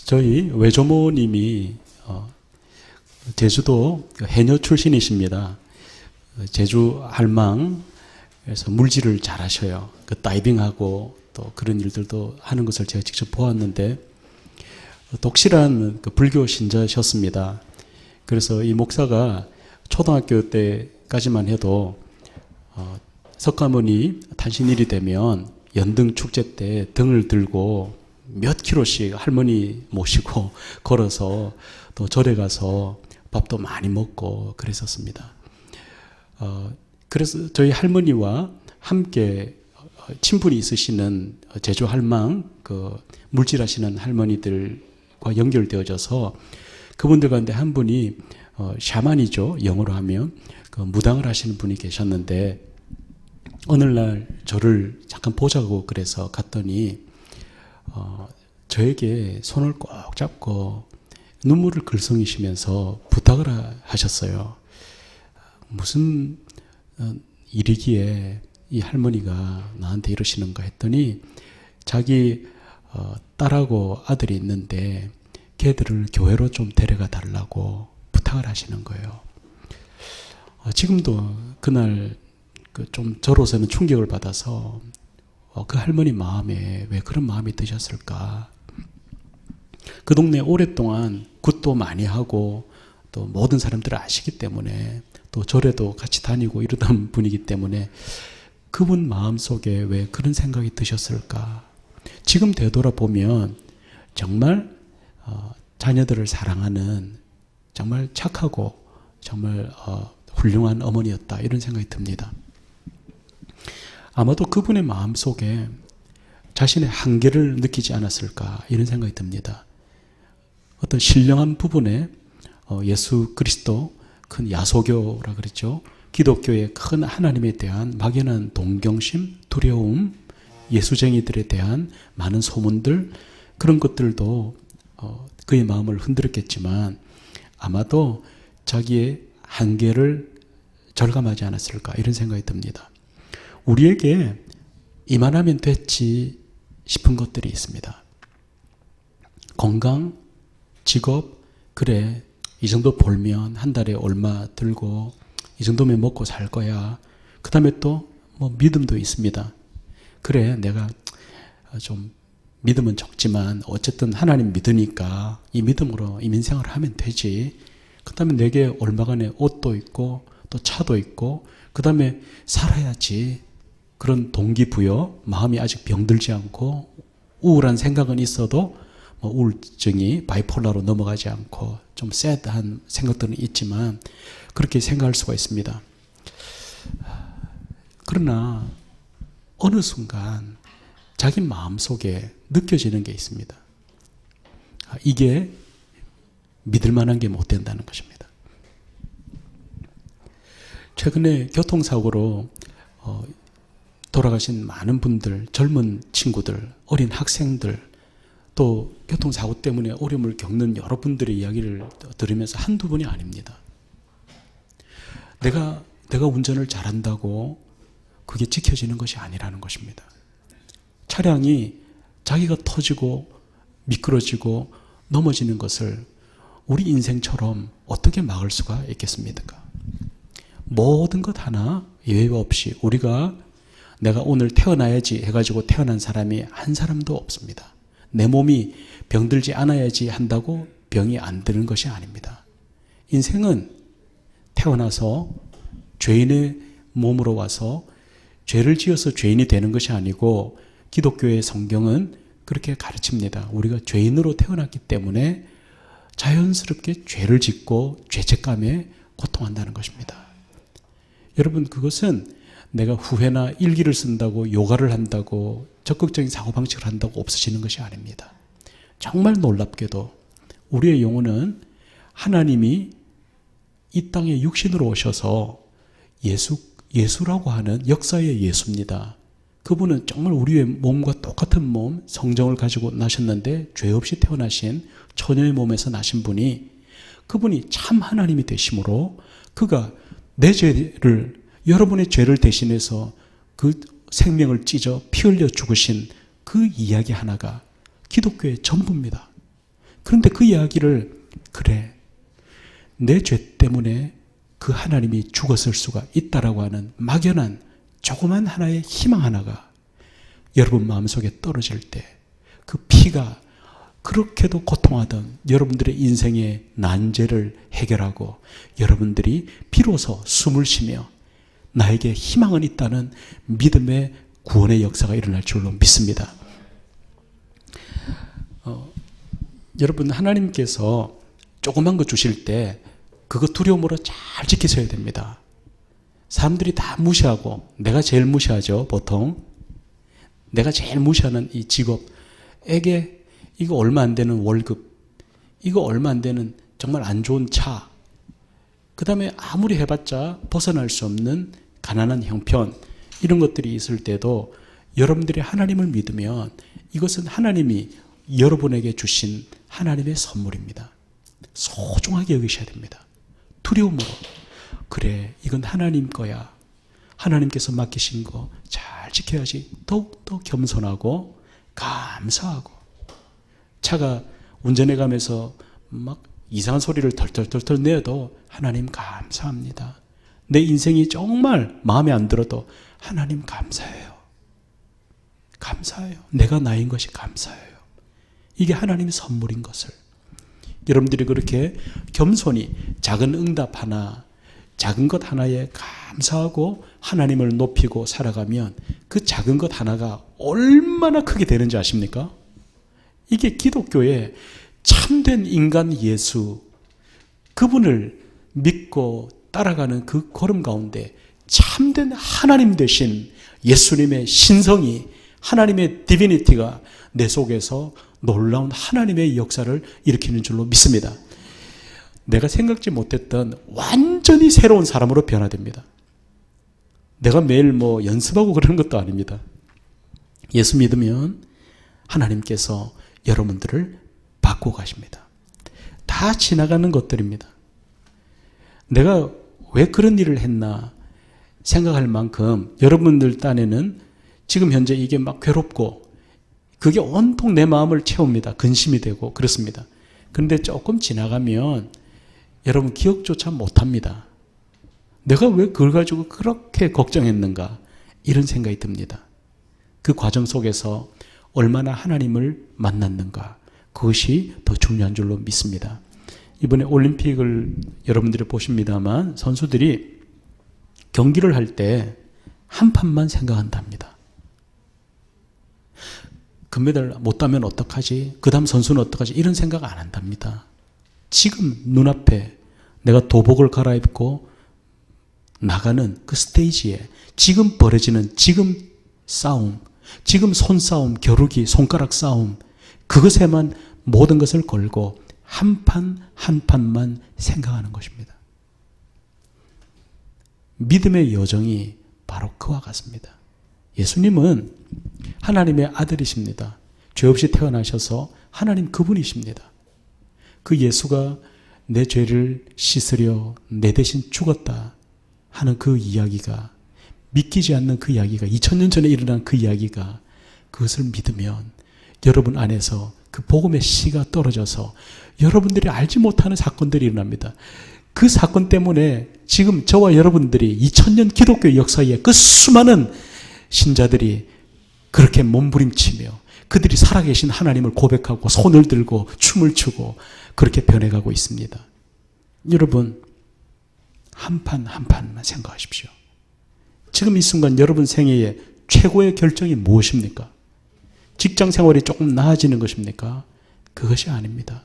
저희 외조모님이 제주도 해녀 출신이십니다. 제주 할망에서 물질을 잘 하셔요. 그 다이빙하고 또 그런 일들도 하는 것을 제가 직접 보았는데 독실한 그 불교 신자셨습니다. 그래서 이 목사가 초등학교 때까지만 해도 석가모니 탄신일이 되면 연등 축제 때 등을 들고 몇 킬로씩 할머니 모시고 걸어서 또 절에 가서 밥도 많이 먹고 그랬었습니다. 그래서 저희 할머니와 함께 친분이 있으시는 제주 할망 그 물질하시는 할머니들과 연결되어져서 그분들 가운데 한 분이 샤만이죠. 영어로 하면 그 무당을 하시는 분이 계셨는데 오늘날 저를 잠깐 보자고 그래서 갔더니 저에게 손을 꼭 잡고 눈물을 글썽이시면서 부탁을 하셨어요. 무슨 일이기에 이 할머니가 나한테 이러시는가 했더니 자기 딸하고 아들이 있는데 걔들을 교회로 좀 데려가 달라고 부탁을 하시는 거예요. 지금도 그날 좀 저로서는 충격을 받아서 그 할머니 마음에 왜 그런 마음이 드셨을까? 그 동네 오랫동안 굿도 많이 하고 또 모든 사람들을 아시기 때문에 또 절에도 같이 다니고 이러던 분이기 때문에 그분 마음속에 왜 그런 생각이 드셨을까? 지금 되돌아보면 정말 자녀들을 사랑하는 정말 착하고 정말 훌륭한 어머니였다 이런 생각이 듭니다. 아마도 그분의 마음속에 자신의 한계를 느끼지 않았을까 이런 생각이 듭니다. 어떤 신령한 부분에 예수 그리스도 큰 야소교라 그랬죠. 기독교의 큰 하나님에 대한 막연한 동경심, 두려움, 예수쟁이들에 대한 많은 소문들 그런 것들도 그의 마음을 흔들었겠지만 아마도 자기의 한계를 절감하지 않았을까 이런 생각이 듭니다. 우리에게 이만하면 됐지 싶은 것들이 있습니다. 건강, 직업, 그래 이 정도 벌면 한 달에 얼마 들고 이 정도면 먹고 살 거야. 그 다음에 또 뭐 믿음도 있습니다. 그래 내가 좀 믿음은 적지만 어쨌든 하나님 믿으니까 이 믿음으로 이민생활을 하면 되지. 그 다음에 내게 얼마간의 옷도 있고 또 차도 있고 그 다음에 살아야지. 그런 동기부여, 마음이 아직 병들지 않고 우울한 생각은 있어도 뭐 우울증이 바이폴라로 넘어가지 않고 좀 새드한 생각들은 있지만 그렇게 생각할 수가 있습니다. 그러나 어느 순간 자기 마음속에 느껴지는 게 있습니다. 이게 믿을 만한 게 못 된다는 것입니다. 최근에 교통사고로 돌아가신 많은 분들, 젊은 친구들, 어린 학생들, 또 교통사고 때문에 어려움을 겪는 여러분들의 이야기를 들으면서 한두 분이 아닙니다. 내가 운전을 잘한다고 그게 지켜지는 것이 아니라는 것입니다. 차량이 자기가 터지고 미끄러지고 넘어지는 것을 우리 인생처럼 어떻게 막을 수가 있겠습니까? 모든 것 하나 예외 없이 우리가 내가 오늘 태어나야지 해가지고 태어난 사람이 한 사람도 없습니다. 내 몸이 병들지 않아야지 한다고 병이 안 드는 것이 아닙니다. 인생은 태어나서 죄인의 몸으로 와서 죄를 지어서 죄인이 되는 것이 아니고 기독교의 성경은 그렇게 가르칩니다. 우리가 죄인으로 태어났기 때문에 자연스럽게 죄를 짓고 죄책감에 고통한다는 것입니다. 여러분 그것은 내가 후회나 일기를 쓴다고 요가를 한다고 적극적인 사고방식을 한다고 없어지는 것이 아닙니다. 정말 놀랍게도 우리의 영혼은 하나님이 이 땅에 육신으로 오셔서 예수라고 하는 역사의 예수입니다. 그분은 정말 우리의 몸과 똑같은 몸, 성정을 가지고 나셨는데 죄 없이 태어나신 처녀의 몸에서 나신 분이 그분이 참 하나님이 되심으로 그가 내 죄를 여러분의 죄를 대신해서 그 생명을 찢어 피 흘려 죽으신 그 이야기 하나가 기독교의 전부입니다. 그런데 그 이야기를, 그래, 내 죄 때문에 그 하나님이 죽었을 수가 있다라고 하는 막연한 조그만 하나의 희망 하나가 여러분 마음속에 떨어질 때, 그 피가 그렇게도 고통하던 여러분들의 인생의 난제를 해결하고 여러분들이 비로소 숨을 쉬며 나에게 희망은 있다는 믿음의 구원의 역사가 일어날 줄로 믿습니다. 여러분, 하나님께서 조그만 거 주실 때 그거 두려움으로 잘 지키셔야 됩니다. 사람들이 다 무시하고, 내가 제일 무시하죠, 보통. 내가 제일 무시하는 이 직업에게 이거 얼마 안 되는 월급, 이거 얼마 안 되는 정말 안 좋은 차, 그 다음에 아무리 해봤자 벗어날 수 없는 가난한 형편, 이런 것들이 있을 때도 여러분들이 하나님을 믿으면 이것은 하나님이 여러분에게 주신 하나님의 선물입니다. 소중하게 여기셔야 됩니다. 두려움으로, 그래, 이건 하나님 거야, 하나님께서 맡기신 거 잘 지켜야지, 더욱더 겸손하고 감사하고, 차가 운전해 가면서 막 이상한 소리를 덜덜덜덜 내어도 하나님 감사합니다. 내 인생이 정말 마음에 안 들어도 하나님 감사해요. 감사해요. 내가 나인 것이 감사해요. 이게 하나님의 선물인 것을 여러분들이 그렇게 겸손히 작은 응답 하나, 작은 것 하나에 감사하고 하나님을 높이고 살아가면 그 작은 것 하나가 얼마나 크게 되는지 아십니까? 이게 기독교의 참된 인간 예수, 그분을 믿고 따라가는 그 걸음 가운데 참된 하나님 되신 예수님의 신성이, 하나님의 디비니티가 내 속에서 놀라운 하나님의 역사를 일으키는 줄로 믿습니다. 내가 생각지 못했던 완전히 새로운 사람으로 변화됩니다. 내가 매일 연습하고 그러는 것도 아닙니다. 예수 믿으면 하나님께서 여러분들을 바꾸고 가십니다. 다 지나가는 것들입니다. 내가 왜 그런 일을 했나 생각할 만큼 여러분들 딴에는 지금 현재 이게 막 괴롭고 그게 온통 내 마음을 채웁니다. 근심이 되고 그렇습니다. 그런데 조금 지나가면 여러분 기억조차 못합니다. 내가 왜 그걸 가지고 그렇게 걱정했는가, 이런 생각이 듭니다. 그 과정 속에서 얼마나 하나님을 만났는가, 그것이 더 중요한 줄로 믿습니다. 이번에 올림픽을 여러분들이 보십니다만 선수들이 경기를 할 때 한 판만 생각한답니다. 금메달 못 따면 어떡하지? 그 다음 선수는 어떡하지? 이런 생각 안 한답니다. 지금 눈앞에 내가 도복을 갈아입고 나가는 그 스테이지에 지금 벌어지는 지금 싸움, 지금 손싸움, 겨루기, 손가락 싸움, 그것에만 모든 것을 걸고 한 판 한 판만 생각하는 것입니다. 믿음의 여정이 바로 그와 같습니다. 예수님은 하나님의 아들이십니다. 죄 없이 태어나셔서 하나님 그분이십니다. 그 예수가 내 죄를 씻으려 내 대신 죽었다 하는 그 이야기가, 믿기지 않는 그 이야기가, 2000년 전에 일어난 그 이야기가, 그것을 믿으면 여러분 안에서 그 복음의 씨가 떨어져서 여러분들이 알지 못하는 사건들이 일어납니다. 그 사건 때문에 지금 저와 여러분들이 2000년 기독교 역사에 그 수많은 신자들이 그렇게 몸부림치며 그들이 살아계신 하나님을 고백하고 손을 들고 춤을 추고 그렇게 변해가고 있습니다. 여러분, 한 판 한 판만 생각하십시오. 지금 이 순간 여러분 생애의 최고의 결정이 무엇입니까? 직장 생활이 조금 나아지는 것입니까? 그것이 아닙니다.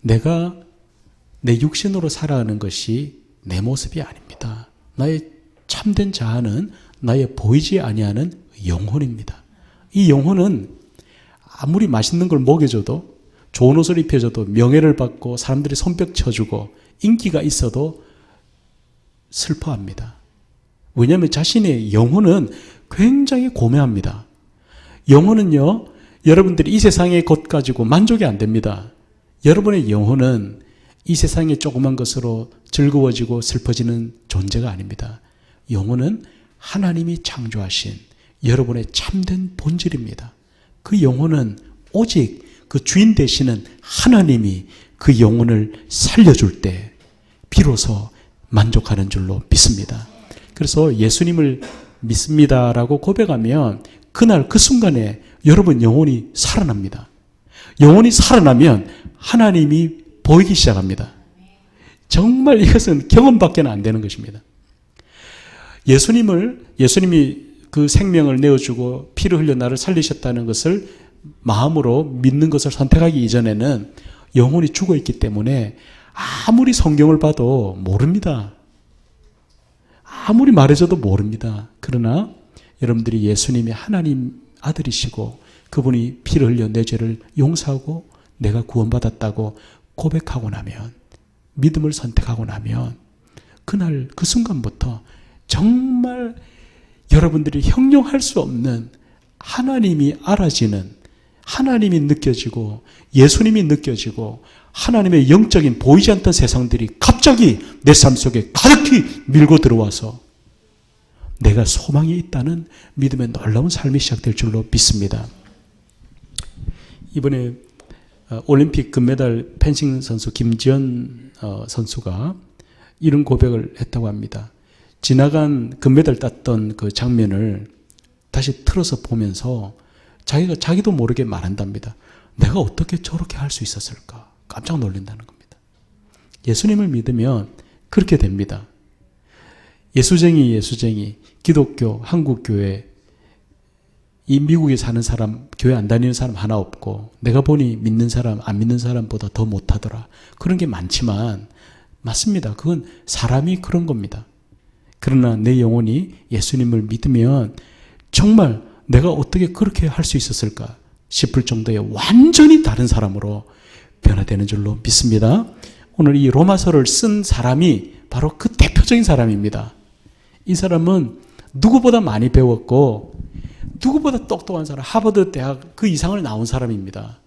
내가 내 육신으로 살아가는 것이 내 모습이 아닙니다. 나의 참된 자아는 나의 보이지 아니하는 영혼입니다. 이 영혼은 아무리 맛있는 걸 먹여줘도, 좋은 옷을 입혀줘도, 명예를 받고 사람들이 손뼉 쳐주고 인기가 있어도 슬퍼합니다. 왜냐하면 자신의 영혼은 굉장히 고매합니다. 영혼은요, 여러분들이 이 세상의 것 가지고 만족이 안 됩니다. 여러분의 영혼은 이 세상의 조그만 것으로 즐거워지고 슬퍼지는 존재가 아닙니다. 영혼은 하나님이 창조하신 여러분의 참된 본질입니다. 그 영혼은 오직 그 주인 되시는 하나님이 그 영혼을 살려줄 때 비로소 만족하는 줄로 믿습니다. 그래서 예수님을 믿습니다라고 고백하면 그날 그 순간에 여러분 영혼이 살아납니다. 영혼이 살아나면 하나님이 보이기 시작합니다. 정말 이것은 경험밖에 안 되는 것입니다. 예수님이 그 생명을 내어주고 피를 흘려 나를 살리셨다는 것을 마음으로 믿는 것을 선택하기 이전에는 영혼이 죽어 있기 때문에 아무리 성경을 봐도 모릅니다. 아무리 말해줘도 모릅니다. 그러나 여러분들이 예수님이 하나님 아들이시고 그분이 피를 흘려 내 죄를 용서하고 내가 구원받았다고 고백하고 나면, 믿음을 선택하고 나면 그날 그 순간부터 정말 여러분들이 형용할 수 없는 하나님이 알아지는, 하나님이 느껴지고 예수님이 느껴지고 하나님의 영적인 보이지 않던 세상들이 갑자기 내 삶 속에 가득히 밀고 들어와서 내가 소망이 있다는 믿음의 놀라운 삶이 시작될 줄로 믿습니다. 이번에 올림픽 금메달 펜싱 선수 김지연 선수가 이런 고백을 했다고 합니다. 지나간 금메달 땄던 그 장면을 다시 틀어서 보면서 자기도 모르게 말한답니다. 내가 어떻게 저렇게 할 수 있었을까? 깜짝 놀란다는 겁니다. 예수님을 믿으면 그렇게 됩니다. 예수쟁이, 기독교, 한국교회, 이 미국에 사는 사람, 교회 안 다니는 사람 하나 없고 내가 보니 믿는 사람, 안 믿는 사람보다 더 못하더라. 그런 게 많지만 맞습니다. 그건 사람이 그런 겁니다. 그러나 내 영혼이 예수님을 믿으면 정말 내가 어떻게 그렇게 할 수 있었을까 싶을 정도의 완전히 다른 사람으로 변화되는 줄로 믿습니다. 오늘 이 로마서를 쓴 사람이 바로 그 대표적인 사람입니다. 이 사람은 누구보다 많이 배웠고 누구보다 똑똑한 사람, 하버드 대학 그 이상을 나온 사람입니다.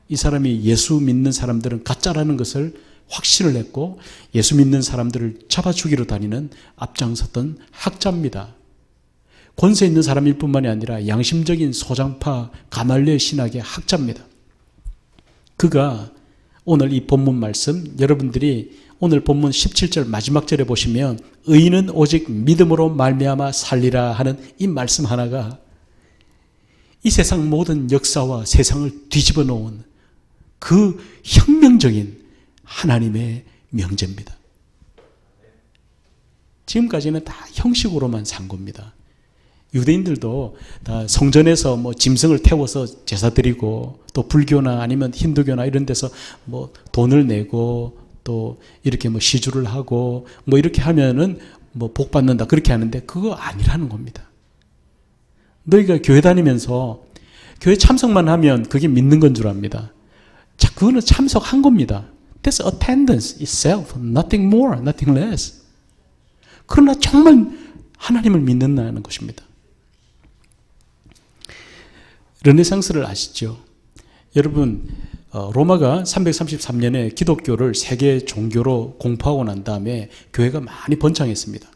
이 사람이 예수 믿는 사람들은 가짜라는 것을 확신을 했고 예수 믿는 사람들을 잡아 죽이러 다니는 앞장섰던 학자입니다. 권세 있는 사람일 뿐만이 아니라 양심적인 소장파 가말리엘 신학의 학자입니다. 그가 오늘 이 본문 말씀, 여러분들이 오늘 본문 17절 마지막 절에 보시면 의인은 오직 믿음으로 말미암아 살리라 하는 이 말씀 하나가 이 세상 모든 역사와 세상을 뒤집어 놓은 그 혁명적인 하나님의 명제입니다. 지금까지는 다 형식으로만 산 겁니다. 유대인들도 다 성전에서 뭐 짐승을 태워서 제사 드리고 또 불교나 아니면 힌두교나 이런 데서 뭐 돈을 내고 또 이렇게 뭐 시주를 하고 뭐 이렇게 하면은 뭐 복 받는다 그렇게 하는데 그거 아니라는 겁니다. 너희가 교회 다니면서 교회 참석만 하면 그게 믿는 건 줄 압니다. 자, 그거는 참석한 겁니다. That's attendance itself, nothing more, nothing less. 그러나 정말 하나님을 믿는다는 것입니다. 르네상스를 아시죠? 여러분, 로마가 333년에 기독교를 세계 종교로 공포하고 난 다음에 교회가 많이 번창했습니다.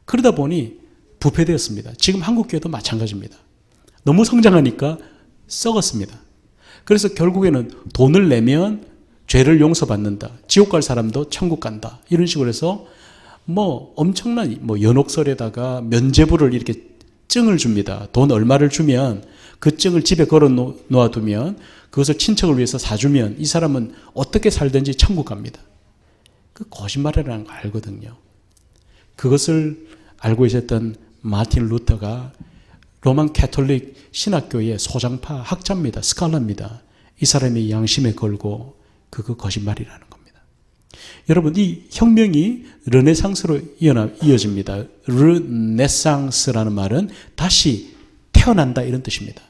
그러다 보니 부패되었습니다. 지금 한국교회도 마찬가지입니다. 너무 성장하니까 썩었습니다. 그래서 결국에는 돈을 내면 죄를 용서받는다. 지옥 갈 사람도 천국 간다. 이런 식으로 해서 뭐 엄청난 뭐 연옥설에다가 면죄부를 이렇게 증을 줍니다. 돈 얼마를 주면 그 증을 집에 걸어 놓아두면 그것을 친척을 위해서 사주면 이 사람은 어떻게 살든지 천국 갑니다. 그 거짓말이라는 거 알거든요. 그것을 알고 있었던 마틴 루터가 로만 캐톨릭 신학교의 소장파 학자입니다. 스칼라입니다. 이 사람이 양심에 걸고 그거 거짓말이라는 겁니다. 여러분, 이 혁명이 르네상스로 이어집니다. 르네상스라는 말은 다시 태어난다 이런 뜻입니다.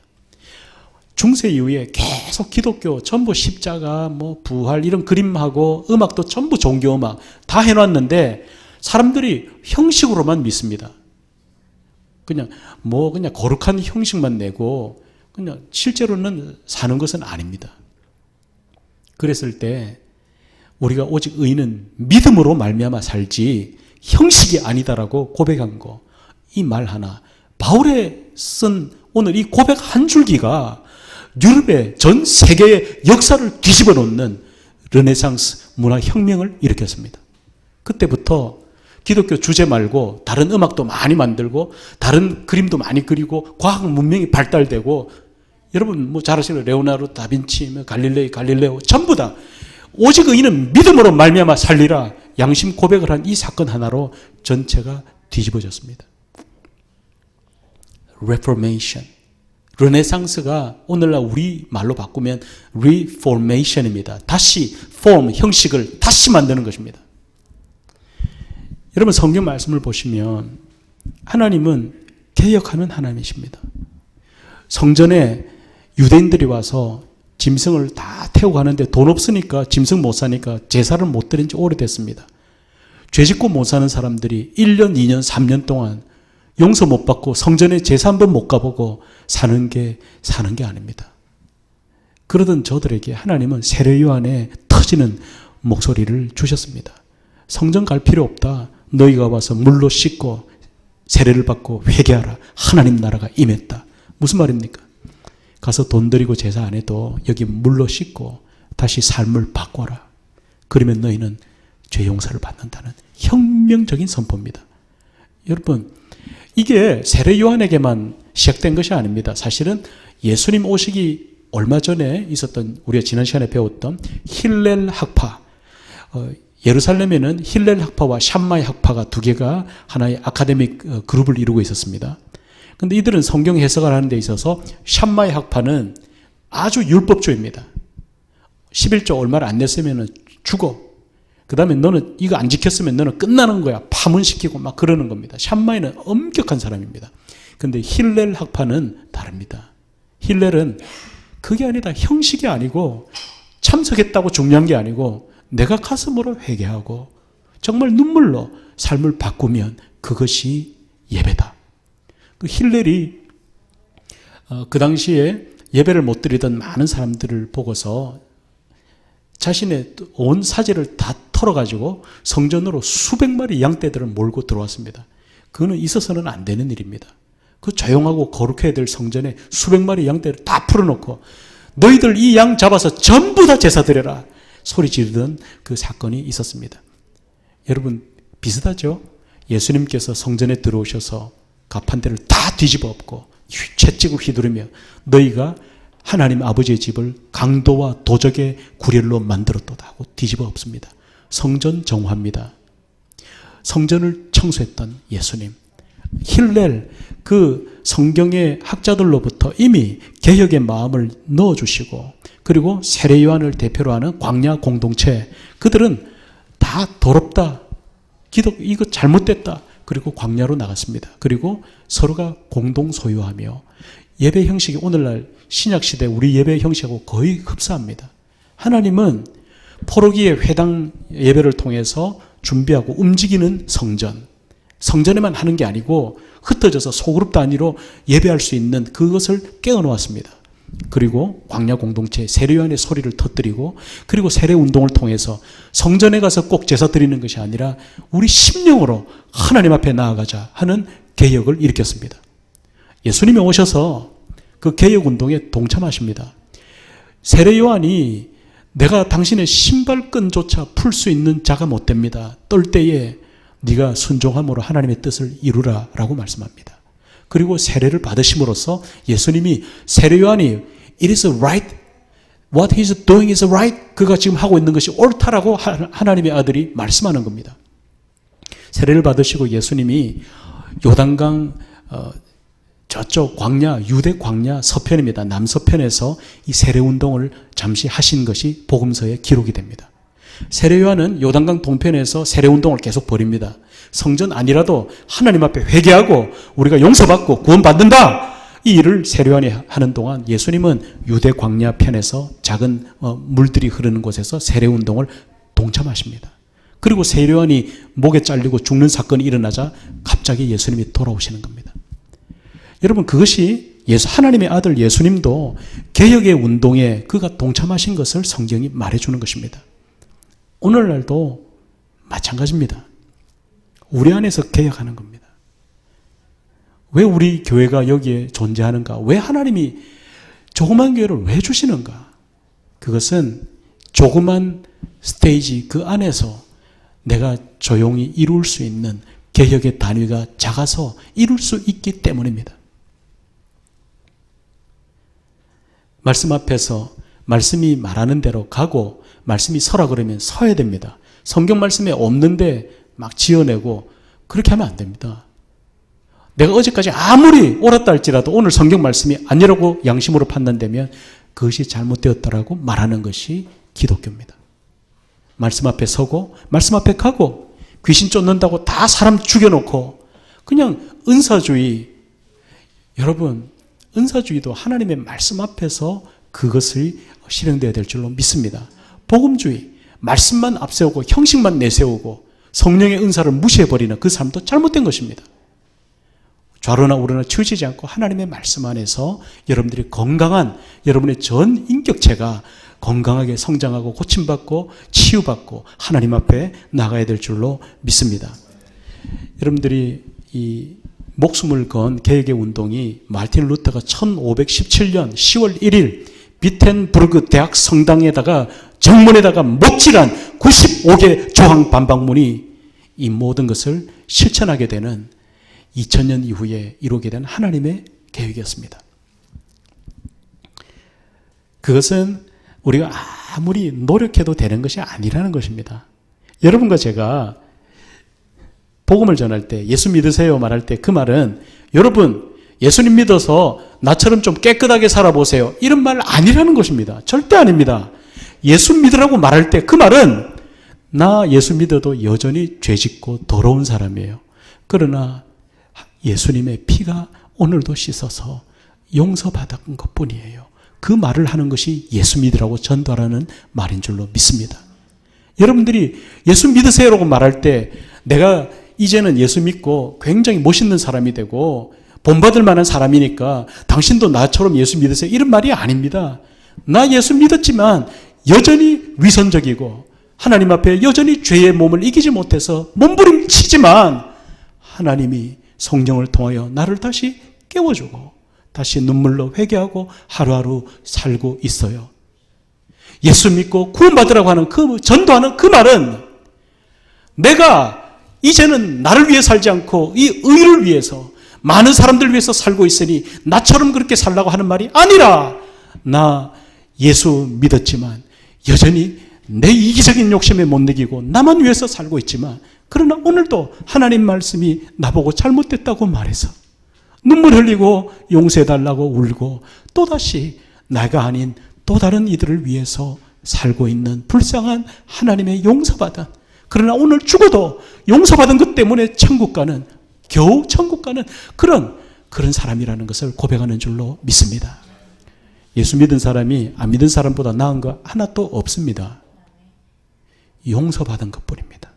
중세 이후에 계속 기독교 전부 십자가 뭐 부활 이런 그림하고 음악도 전부 종교음악 다 해놨는데 사람들이 형식으로만 믿습니다. 그냥 거룩한 형식만 내고 그냥 실제로는 사는 것은 아닙니다. 그랬을 때 우리가 오직 의인은 믿음으로 말미암아 살지 형식이 아니다라고 고백한 거, 이 말 하나, 바울의 쓴 오늘 이 고백 한 줄기가 유럽의 전 세계의 역사를 뒤집어 놓는 르네상스 문화혁명을 일으켰습니다. 그때부터 기독교 주제 말고 다른 음악도 많이 만들고 다른 그림도 많이 그리고 과학 문명이 발달되고, 여러분 뭐 잘 아시는 레오나르도 다빈치, 갈릴레오 전부 다 오직 의인은 믿음으로 말미암아 살리라 양심 고백을 한 이 사건 하나로 전체가 뒤집어졌습니다. Reformation, 르네상스가 오늘날 우리 말로 바꾸면 Reformation입니다. 다시 form, 형식을 다시 만드는 것입니다. 여러분 성경 말씀을 보시면 하나님은 개혁하는 하나님이십니다. 성전에 유대인들이 와서 짐승을 다 태우고 가는데 돈 없으니까 짐승 못 사니까 제사를 못 드린 지 오래됐습니다. 죄짓고 못 사는 사람들이 1년, 2년, 3년 동안 용서 못 받고 성전에 제사 한 번 못 가보고 사는 게 아닙니다. 그러던 저들에게 하나님은 세례요한의 터지는 목소리를 주셨습니다. 성전 갈 필요 없다. 너희가 와서 물로 씻고 세례를 받고 회개하라. 하나님 나라가 임했다. 무슨 말입니까? 가서 돈 들이고 제사 안 해도 여기 물로 씻고 다시 삶을 바꿔라. 그러면 너희는 죄 용서를 받는다는 혁명적인 선포입니다. 여러분, 이게 세례 요한에게만 시작된 것이 아닙니다. 사실은 예수님 오시기 얼마 전에 있었던, 우리가 지난 시간에 배웠던 힐렐 학파, 예루살렘에는 힐렐 학파와 샴마이 학파가 두 개가 하나의 아카데믹 그룹을 이루고 있었습니다. 그런데 이들은 성경 해석을 하는 데 있어서 샴마이 학파는 아주 율법주의입니다. 11조 얼마를 안 냈으면 죽어. 그 다음에 너는 이거 안 지켰으면 너는 끝나는 거야. 파문시키고 막 그러는 겁니다. 샴마이는 엄격한 사람입니다. 그런데 힐렐 학파는 다릅니다. 힐렐은 그게 아니다. 형식이 아니고 참석했다고 중요한 게 아니고 내가 가슴으로 회개하고 정말 눈물로 삶을 바꾸면 그것이 예배다. 그 힐렐이 그 당시에 예배를 못 드리던 많은 사람들을 보고서 자신의 온 사제를 다 털어가지고 성전으로 수백 마리 양떼들을 몰고 들어왔습니다. 그거는 있어서는 안 되는 일입니다. 그 조용하고 거룩해야 될 성전에 수백 마리 양떼를 다 풀어놓고 너희들 이 양 잡아서 전부 다 제사 드려라 소리 지르던 그 사건이 있었습니다. 여러분 비슷하죠? 예수님께서 성전에 들어오셔서 가판대를 다 뒤집어 엎고 채찍을 휘두르며 너희가 하나님 아버지의 집을 강도와 도적의 구렬로 만들었도다 하고 뒤집어 엎습니다. 성전 정화입니다. 성전을 청소했던 예수님. 힐렐, 그 성경의 학자들로부터 이미 개혁의 마음을 넣어주시고 그리고 세례 요한을 대표로 하는 광야 공동체, 그들은 다 더럽다, 이거 잘못됐다, 그리고 광야로 나갔습니다. 그리고 서로가 공동 소유하며 예배 형식이 오늘날 신약시대 우리 예배 형식하고 거의 흡사합니다. 하나님은 포로기의 회당 예배를 통해서 준비하고 움직이는 성전에만 하는 게 아니고 흩어져서 소그룹 단위로 예배할 수 있는 그것을 깨어놓았습니다. 그리고 광야 공동체 세례 요한의 소리를 터뜨리고 그리고 세례 운동을 통해서 성전에 가서 꼭 제사 드리는 것이 아니라 우리 심령으로 하나님 앞에 나아가자 하는 개혁을 일으켰습니다. 예수님이 오셔서 그 개혁 운동에 동참하십니다. 세례 요한이 내가 당신의 신발끈조차 풀 수 있는 자가 못 됩니다. 떨 때에 네가 순종함으로 하나님의 뜻을 이루라 라고 말씀합니다. 그리고 세례를 받으심으로써 예수님이 세례 요한이 It is right, what he is doing is right, 그가 지금 하고 있는 것이 옳다라고 하나님의 아들이 말씀하는 겁니다. 세례를 받으시고 예수님이 요단강 저쪽 광야, 유대 광야 서편입니다. 남서편에서 이 세례운동을 잠시 하신 것이 복음서에 기록이 됩니다. 세례 요한은 요단강 동편에서 세례운동을 계속 벌입니다. 성전 아니라도 하나님 앞에 회개하고 우리가 용서받고 구원받는다, 이 일을 세례 요한이 하는 동안 예수님은 유대 광야 편에서 작은 물들이 흐르는 곳에서 세례운동을 동참하십니다. 그리고 세례 요한이 목에 잘리고 죽는 사건이 일어나자 갑자기 예수님이 돌아오시는 겁니다. 여러분 그것이 하나님의 아들 예수님도 개혁의 운동에 그가 동참하신 것을 성경이 말해주는 것입니다. 오늘날도 마찬가지입니다. 우리 안에서 개혁하는 겁니다. 왜 우리 교회가 여기에 존재하는가? 왜 하나님이 조그만 교회를 왜 주시는가? 그것은 조그만 스테이지 그 안에서 내가 조용히 이룰 수 있는 개혁의 단위가 작아서 이룰 수 있기 때문입니다. 말씀 앞에서 말씀이 말하는 대로 가고 말씀이 서라 그러면 서야 됩니다. 성경 말씀에 없는데 막 지어내고 그렇게 하면 안 됩니다. 내가 어제까지 아무리 옳았다 할지라도 오늘 성경 말씀이 아니라고 양심으로 판단되면 그것이 잘못되었다라고 말하는 것이 기독교입니다. 말씀 앞에 서고 말씀 앞에 가고 귀신 쫓는다고 다 사람 죽여놓고 그냥 은사주의, 여러분 은사주의도 하나님의 말씀 앞에서 그것을 실행되어야 될 줄로 믿습니다. 복음주의, 말씀만 앞세우고 형식만 내세우고 성령의 은사를 무시해버리는 그 사람도 잘못된 것입니다. 좌로나 우로나 치우치지 않고 하나님의 말씀 안에서 여러분들이 건강한 여러분의 전 인격체가 건강하게 성장하고 고침받고 치유받고 하나님 앞에 나가야 될 줄로 믿습니다. 여러분들이 이 목숨을 건 개혁의 운동이 마르틴 루터가 1517년 10월 1일 비텐부르크 대학 성당에다가 정문에다가 못질한 95개 조항 반박문이 이 모든 것을 실천하게 되는 2000년 이후에 이루게 된 하나님의 계획이었습니다. 그것은 우리가 아무리 노력해도 되는 것이 아니라는 것입니다. 여러분과 제가 복음을 전할 때 예수 믿으세요 말할 때 그 말은 여러분 예수님 믿어서 나처럼 좀 깨끗하게 살아보세요 이런 말 아니라는 것입니다. 절대 아닙니다. 예수 믿으라고 말할 때 그 말은 나 예수 믿어도 여전히 죄짓고 더러운 사람이에요. 그러나 예수님의 피가 오늘도 씻어서 용서받은 것뿐이에요. 그 말을 하는 것이 예수 믿으라고 전달하는 말인 줄로 믿습니다. 여러분들이 예수 믿으세요라고 말할 때 내가 이제는 예수 믿고 굉장히 멋있는 사람이 되고 본받을 만한 사람이니까 당신도 나처럼 예수 믿으세요 이런 말이 아닙니다. 나 예수 믿었지만 여전히 위선적이고 하나님 앞에 여전히 죄의 몸을 이기지 못해서 몸부림치지만 하나님이 성령을 통하여 나를 다시 깨워주고 다시 눈물로 회개하고 하루하루 살고 있어요. 예수 믿고 구원받으라고 하는 그 전도하는 그 말은 내가 이제는 나를 위해 살지 않고 이 의를 위해서 많은 사람들 위해서 살고 있으니 나처럼 그렇게 살라고 하는 말이 아니라 나 예수 믿었지만 여전히 내 이기적인 욕심에 못 이기고 나만 위해서 살고 있지만 그러나 오늘도 하나님 말씀이 나보고 잘못됐다고 말해서 눈물 흘리고 용서해달라고 울고 또다시 나가 아닌 또 다른 이들을 위해서 살고 있는 불쌍한 하나님의 용서받은 그러나 오늘 죽어도 용서받은 것 때문에 천국 가는 겨우 천국 가는 그런 사람이라는 것을 고백하는 줄로 믿습니다. 예수 믿은 사람이 안 믿은 사람보다 나은 거 하나도 없습니다. 용서받은 것뿐입니다.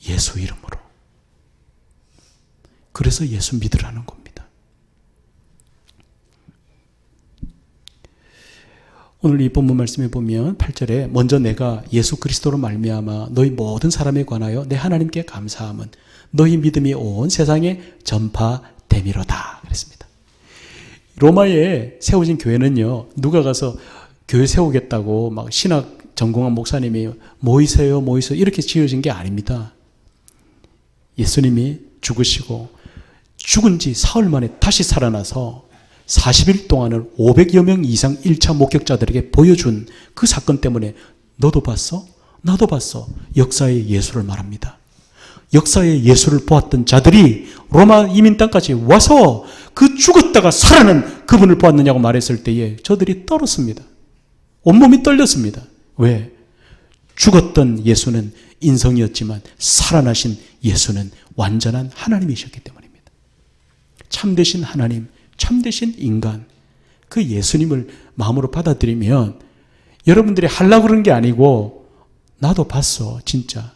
예수 이름으로. 그래서 예수 믿으라는 겁니다. 오늘 이 본문 말씀에 보면 8절에 먼저 내가 예수 그리스도로 말미암아 너희 모든 사람에 관하여 내 하나님께 감사함은 너희 믿음이 온 세상에 전파됨이로다 그랬습니다. 로마에 세워진 교회는요, 누가 가서 교회 세우겠다고 막 신학 전공한 목사님이 모이세요 이렇게 지어진 게 아닙니다. 예수님이 죽으시고 죽은 지 사흘 만에 다시 살아나서 40일 동안을 500여 명 이상 1차 목격자들에게 보여준 그 사건 때문에 너도 봤어? 나도 봤어. 역사의 예수를 말합니다. 역사의 예수를 보았던 자들이 로마 이민 땅까지 와서 그 죽었다가 살아난 그분을 보았느냐고 말했을 때에 저들이 떨었습니다. 온몸이 떨렸습니다. 왜? 죽었던 예수는 인성이었지만 살아나신 예수는 완전한 하나님이셨기 때문입니다. 참되신 하나님, 참되신 인간, 그 예수님을 마음으로 받아들이면 여러분들이 하려고 그런 게 아니고 나도 봤어 진짜.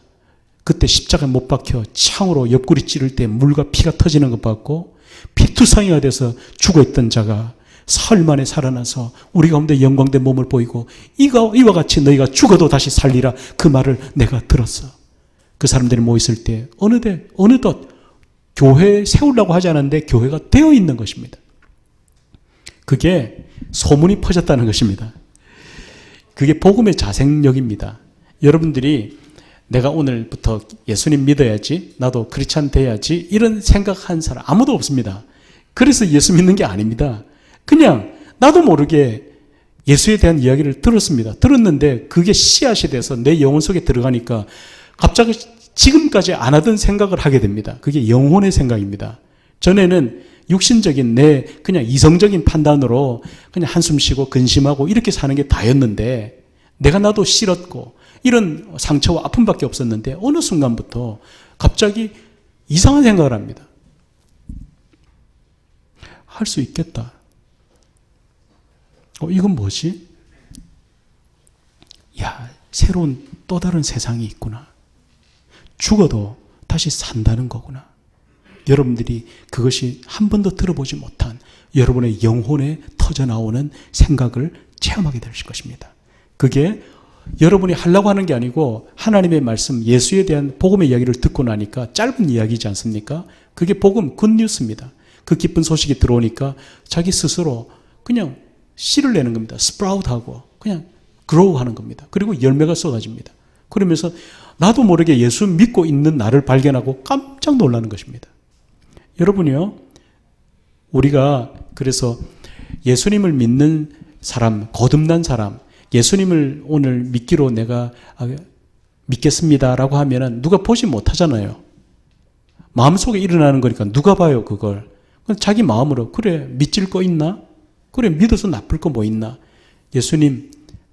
그때 십자가에 못 박혀 창으로 옆구리 찌를 때 물과 피가 터지는 것 봤고 피투성이가 돼서 죽어있던 자가 사흘 만에 살아나서 우리 가운데 영광된 몸을 보이고 이와 같이 너희가 죽어도 다시 살리라 그 말을 내가 들었어. 그 사람들이 모였을 때 어느덧 교회 세우려고 하지 않았는데 교회가 되어 있는 것입니다. 그게 소문이 퍼졌다는 것입니다. 그게 복음의 자생력입니다. 여러분들이 내가 오늘부터 예수님 믿어야지, 나도 크리스찬 돼야지, 이런 생각한 사람 아무도 없습니다. 그래서 예수 믿는 게 아닙니다. 그냥 나도 모르게 예수에 대한 이야기를 들었습니다. 들었는데 그게 씨앗이 돼서 내 영혼 속에 들어가니까 갑자기 지금까지 안 하던 생각을 하게 됩니다. 그게 영혼의 생각입니다. 전에는 육신적인 내 그냥 이성적인 판단으로 그냥 한숨 쉬고 근심하고 이렇게 사는 게 다였는데, 내가 나도 싫었고 이런 상처와 아픔밖에 없었는데 어느 순간부터 갑자기 이상한 생각을 합니다. 할 수 있겠다. 이건 뭐지? 야, 새로운 또 다른 세상이 있구나. 죽어도 다시 산다는 거구나. 여러분들이 그것이 한 번도 들어보지 못한 여러분의 영혼에 터져나오는 생각을 체험하게 되실 것입니다. 그게 여러분이 하려고 하는 게 아니고 하나님의 말씀, 예수에 대한 복음의 이야기를 듣고 나니까 짧은 이야기지 않습니까? 그게 복음, 굿뉴스입니다. 그 기쁜 소식이 들어오니까 자기 스스로 그냥 씨를 내는 겁니다. 스프라웃하고 그냥 그로우하는 겁니다. 그리고 열매가 쏟아집니다. 그러면서 나도 모르게 예수 믿고 있는 나를 발견하고 깜짝 놀라는 것입니다. 여러분이요, 우리가 그래서 예수님을 믿는 사람, 거듭난 사람, 예수님을 오늘 믿기로 내가 믿겠습니다라고 하면은 누가 보지 못하잖아요. 마음속에 일어나는 거니까 누가 봐요, 그걸. 자기 마음으로, 그래, 믿질 거 있나? 그래, 믿어서 나쁠 거 뭐 있나? 예수님,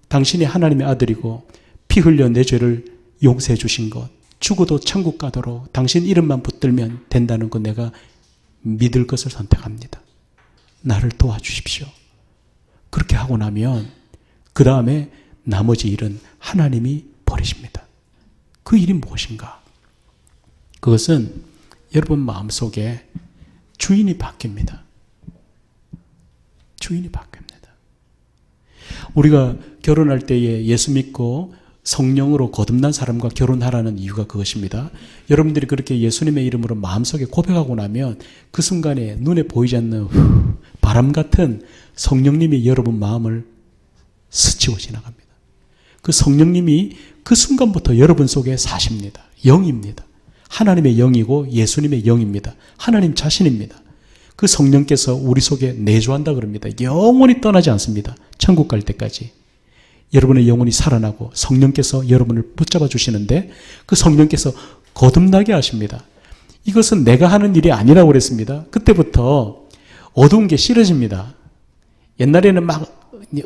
당신이 하나님의 아들이고 피 흘려 내 죄를 용서해 주신 것, 죽어도 천국 가도록 당신 이름만 붙들면 된다는 거 내가 믿을 것을 선택합니다. 나를 도와주십시오. 그렇게 하고 나면 그 다음에 나머지 일은 하나님이 버리십니다. 그 일이 무엇인가? 그것은 여러분 마음속에 주인이 바뀝니다. 주인이 바뀝니다. 우리가 결혼할 때에 예수 믿고 성령으로 거듭난 사람과 결혼하라는 이유가 그것입니다. 여러분들이 그렇게 예수님의 이름으로 마음속에 고백하고 나면 그 순간에 눈에 보이지 않는 바람 같은 성령님이 여러분 마음을 스치고 지나갑니다. 그 성령님이 그 순간부터 여러분 속에 사십니다. 영입니다. 하나님의 영이고 예수님의 영입니다. 하나님 자신입니다. 그 성령께서 우리 속에 내주한다 그럽니다. 영원히 떠나지 않습니다. 천국 갈 때까지. 여러분의 영혼이 살아나고 성령께서 여러분을 붙잡아 주시는데 그 성령께서 거듭나게 하십니다. 이것은 내가 하는 일이 아니라고 그랬습니다. 그때부터 어두운 게 싫어집니다. 옛날에는 막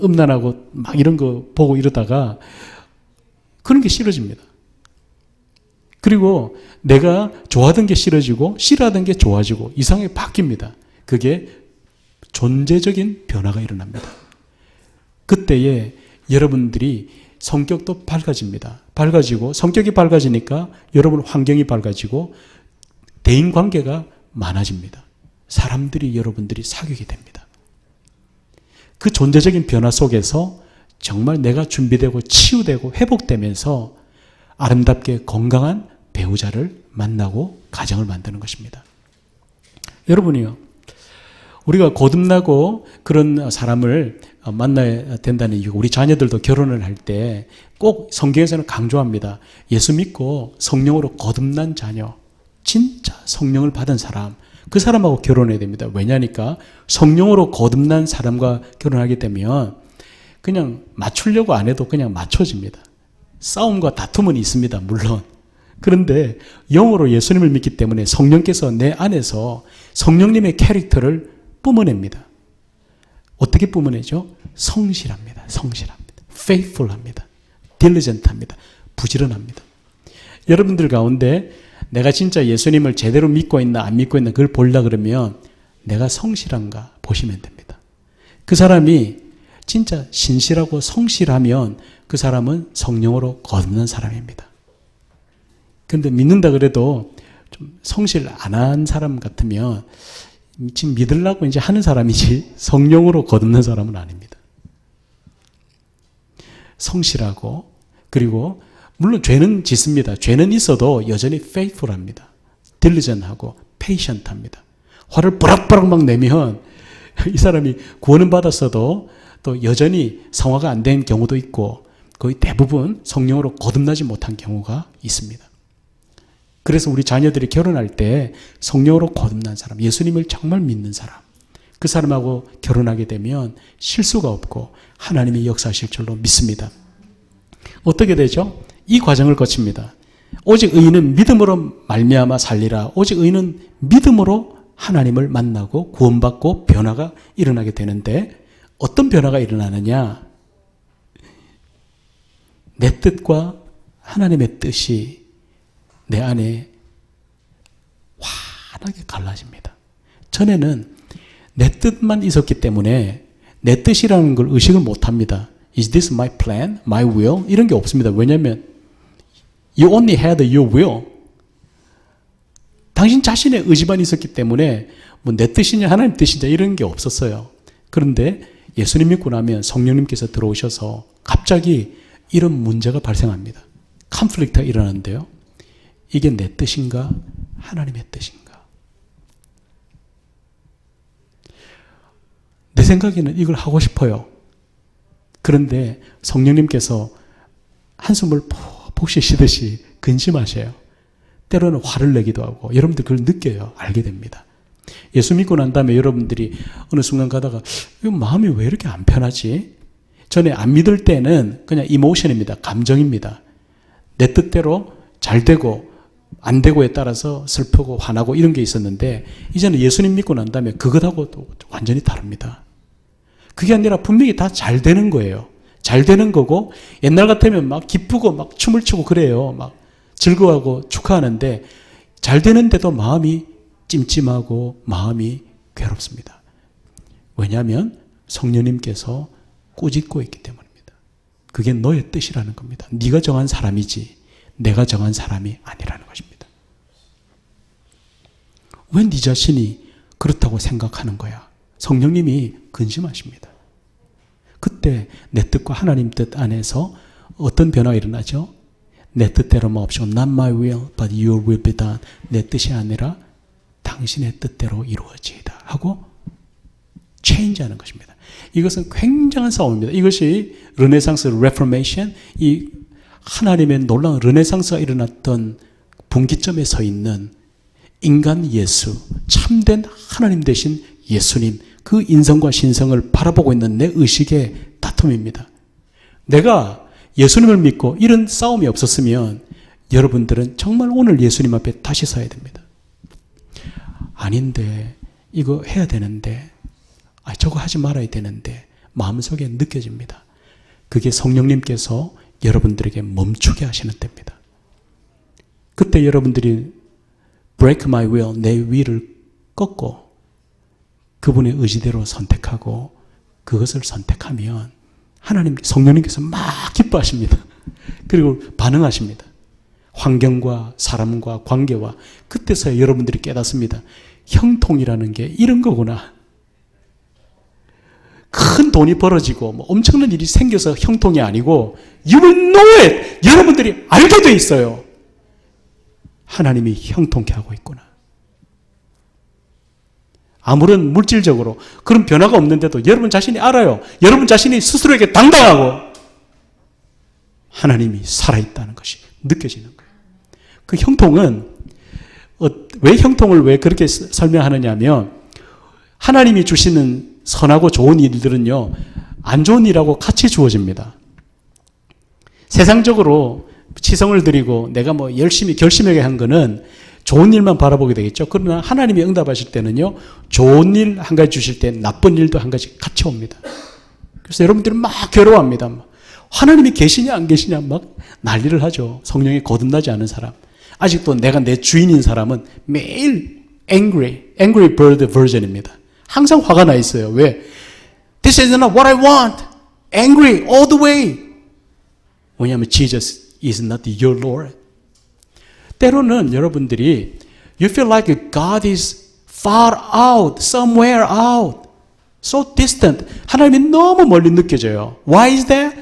음란하고 막 이런 거 보고 이러다가 그런 게 싫어집니다. 그리고 내가 좋아하던 게 싫어지고 싫어하던 게 좋아지고 이상하게 바뀝니다. 그게 존재적인 변화가 일어납니다. 그때에 여러분들이 성격도 밝아집니다. 밝아지고 성격이 밝아지니까 여러분 환경이 밝아지고 대인관계가 많아집니다. 사람들이 여러분들이 사귀게 됩니다. 그 존재적인 변화 속에서 정말 내가 준비되고 치유되고 회복되면서 아름답게 건강한 배우자를 만나고 가정을 만드는 것입니다. 여러분이요, 우리가 거듭나고 그런 사람을 만나야 된다는 이유가 우리 자녀들도 결혼을 할 때 꼭 성경에서는 강조합니다. 예수 믿고 성령으로 거듭난 자녀, 진짜 성령을 받은 사람, 그 사람하고 결혼해야 됩니다. 왜냐니까 성령으로 거듭난 사람과 결혼하게 되면 그냥 맞추려고 안 해도 그냥 맞춰집니다. 싸움과 다툼은 있습니다, 물론. 그런데 영으로 예수님을 믿기 때문에 성령께서 내 안에서 성령님의 캐릭터를 뿜어냅니다. 어떻게 뿜어내죠? 성실합니다. 성실합니다. faithful합니다. diligent합니다. 부지런합니다. 여러분들 가운데 내가 진짜 예수님을 제대로 믿고 있나 안 믿고 있나 그걸 보려고 그러면 내가 성실한가 보시면 됩니다. 그 사람이 진짜 신실하고 성실하면 그 사람은 성령으로 거듭난 사람입니다. 그런데 믿는다 그래도 좀 성실 안 한 사람 같으면 지금 믿으려고 이제 하는 사람이지 성령으로 거듭난 사람은 아닙니다. 성실하고 그리고 물론 죄는 짓습니다. 죄는 있어도 여전히 faithful합니다. diligent하고 patient합니다. 화를 버럭버럭 막 내면 이 사람이 구원은 받았어도 또 여전히 성화가 안 된 경우도 있고 거의 대부분 성령으로 거듭나지 못한 경우가 있습니다. 그래서 우리 자녀들이 결혼할 때 성령으로 거듭난 사람, 예수님을 정말 믿는 사람, 그 사람하고 결혼하게 되면 실수가 없고 하나님이 역사하실 줄로 믿습니다. 어떻게 되죠? 이 과정을 거칩니다. 오직 의인은 믿음으로 말미암아 살리라. 오직 의인은 믿음으로 하나님을 만나고 구원받고 변화가 일어나게 되는데 어떤 변화가 일어나느냐? 내 뜻과 하나님의 뜻이 내 안에 환하게 갈라집니다. 전에는 내 뜻만 있었기 때문에 내 뜻이라는 걸 의식을 못합니다. Is this my plan? My will? 이런 게 없습니다. 왜냐하면 You only had your will. 당신 자신의 의지만 있었기 때문에 뭐 내 뜻이냐 하나님 뜻이냐 이런 게 없었어요. 그런데 예수님 믿고 나면 성령님께서 들어오셔서 갑자기 이런 문제가 발생합니다. 컨플릭트가 일어나는데요. 이게 내 뜻인가? 하나님의 뜻인가? 내 생각에는 이걸 하고 싶어요. 그런데 성령님께서 한숨을 푹 쉬시듯이 근심하셔요. 때로는 화를 내기도 하고 여러분들 그걸 느껴요. 알게 됩니다. 예수 믿고 난 다음에 여러분들이 어느 순간 가다가 마음이 왜 이렇게 안 편하지? 전에 안 믿을 때는 그냥 이모션입니다. 감정입니다. 내 뜻대로 잘 되고 안 되고에 따라서 슬프고 화나고 이런 게 있었는데 이제는 예수님 믿고 난 다음에 그것하고도 완전히 다릅니다. 그게 아니라 분명히 다 잘 되는 거예요. 잘 되는 거고 옛날 같으면 막 기쁘고 막 춤을 추고 그래요. 막 즐거워하고 축하하는데 잘 되는데도 마음이 찜찜하고 마음이 괴롭습니다. 왜냐하면 성령님께서 꾸짖고 있기 때문입니다. 그게 너의 뜻이라는 겁니다. 네가 정한 사람이지 내가 정한 사람이 아니라는 것입니다. 왜 네 자신이 그렇다고 생각하는 거야? 성령님이 근심하십니다. 그때 내 뜻과 하나님 뜻 안에서 어떤 변화가 일어나죠? 내 뜻대로만 없이고 Not my will, but your will be done. 내 뜻이 아니라 당신의 뜻대로 이루어지이다 하고 change하는 것입니다. 이것은 굉장한 싸움입니다. 이것이 르네상스 레포메이션, 이 하나님의 놀라운 르네상스가 일어났던 분기점에 서 있는 인간 예수, 참된 하나님 되신 예수님, 그 인성과 신성을 바라보고 있는 내 의식의 다툼입니다. 내가 예수님을 믿고 이런 싸움이 없었으면 여러분들은 정말 오늘 예수님 앞에 다시 서야 됩니다. 아닌데, 이거 해야 되는데, 저거 하지 말아야 되는데 마음속에 느껴집니다. 그게 성령님께서 여러분들에게 멈추게 하시는 때입니다. 그때 여러분들이 break my will, 내 will을 꺾고 그분의 의지대로 선택하고 그것을 선택하면 하나님, 성령님께서 막 기뻐하십니다. 그리고 반응하십니다. 환경과 사람과 관계와 그때서야 여러분들이 깨닫습니다. 형통이라는 게 이런 거구나. 큰 돈이 벌어지고 뭐 엄청난 일이 생겨서 형통이 아니고 You will know it! 여러분들이 알게 돼 있어요. 하나님이 형통케 하고 있구나. 아무런 물질적으로 그런 변화가 없는데도 여러분 자신이 알아요. 여러분 자신이 스스로에게 당당하고 하나님이 살아있다는 것이 느껴지는 거예요. 그 형통은 왜 형통을 왜 그렇게 설명하느냐 하면 하나님이 주시는 선하고 좋은 일들은요, 안 좋은 일하고 같이 주어집니다. 세상적으로 치성을 드리고 내가 뭐 열심히 결심하게 한 거는 좋은 일만 바라보게 되겠죠. 그러나 하나님이 응답하실 때는요, 좋은 일 한 가지 주실 때 나쁜 일도 한 가지 같이 옵니다. 그래서 여러분들은 막 괴로워합니다. 하나님이 계시냐 안 계시냐 막 난리를 하죠. 성령이 거듭나지 않은 사람. 아직도 내가 내 주인인 사람은 매일 angry bird version입니다. 항상 화가 나 있어요. 왜? This is not what I want. Angry all the way. 왜냐하면 Jesus is not your Lord. 때로는 여러분들이 you feel like God is far out, somewhere out, so distant. 하나님이 너무 멀리 느껴져요. Why is that?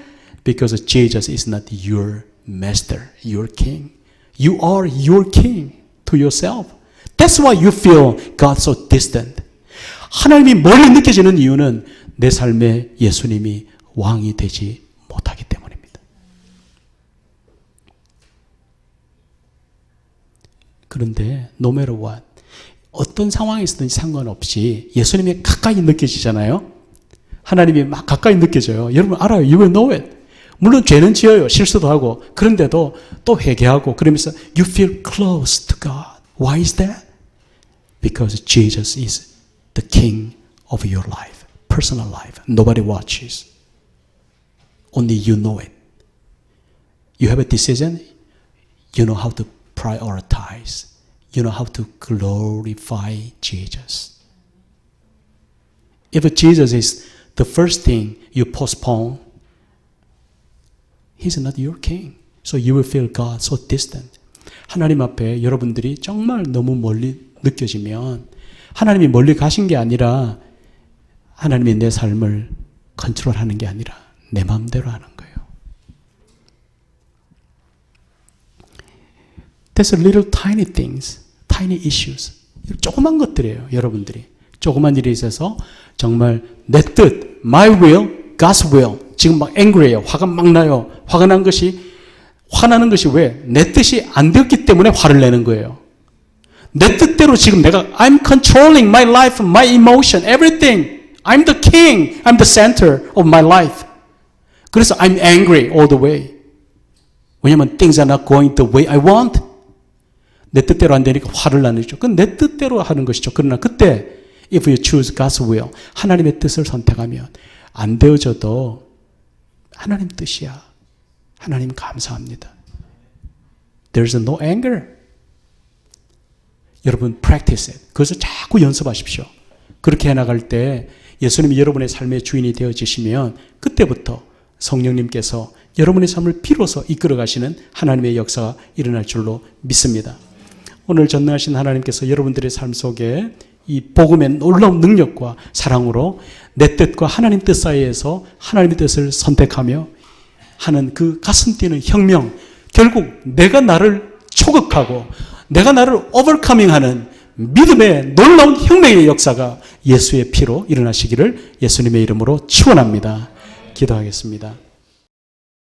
Because Jesus is not your master, your king. You are your king to yourself. That's why you feel God so distant. 하나님이 멀리 느껴지는 이유는 내 삶에 예수님이 왕이 되지 못하기 때문입니다. 그런데 no matter what, 어떤 상황에 있든지 상관없이 예수님이 가까이 느껴지잖아요. 하나님이 막 가까이 느껴져요. 여러분 알아요. You will know it. 물론 죄는 지어요. 실수도 하고. 그런데도 또 회개하고 그러면서 you feel close to God. Why is that? Because Jesus is the King of your life. Personal life. Nobody watches. Only you know it. You have a decision. You know how to prioritize. You know how to glorify Jesus. If Jesus is the first thing you postpone, He's not your king. So you will feel God so distant. 하나님 앞에 여러분들이 정말 너무 멀리 느껴지면 하나님이 멀리 가신 게 아니라 하나님이 내 삶을 컨트롤하는 게 아니라 내 마음대로 하는 거예요. That's little tiny things, tiny issues. 조그만 것들이에요, 여러분들이. 조그만 일에 있어서 정말 내 뜻, my will, God's will. 지금 막 angry해요. 화가 막 나요. 화나는 것이 왜? 내 뜻이 안 되었기 때문에 화를 내는 거예요. 내 뜻대로 지금 내가 I'm controlling my life, my emotion, everything. I'm the king. I'm the center of my life. 그래서 I'm angry all the way. 왜냐하면 things are not going the way I want. 내 뜻대로 안 되니까 화를 나죠. 그건 내 뜻대로 하는 것이죠. 그러나 그때 if you choose God's will, 하나님의 뜻을 선택하면 안 되어져도 하나님 뜻이야. 하나님 감사합니다. There's no anger. 여러분 practice it. 그것을 자꾸 연습하십시오. 그렇게 해나갈 때 예수님이 여러분의 삶의 주인이 되어지시면 그때부터 성령님께서 여러분의 삶을 비로소 이끌어 가시는 하나님의 역사가 일어날 줄로 믿습니다. 오늘 전능하신 하나님께서 여러분들의 삶 속에 이 복음의 놀라운 능력과 사랑으로 내 뜻과 하나님 뜻 사이에서 하나님의 뜻을 선택하며 하는 그 가슴 뛰는 혁명, 결국 내가 나를 초극하고 내가 나를 오버커밍하는 믿음의 놀라운 혁명의 역사가 예수의 피로 일어나시기를 예수님의 이름으로 축원합니다. 기도하겠습니다.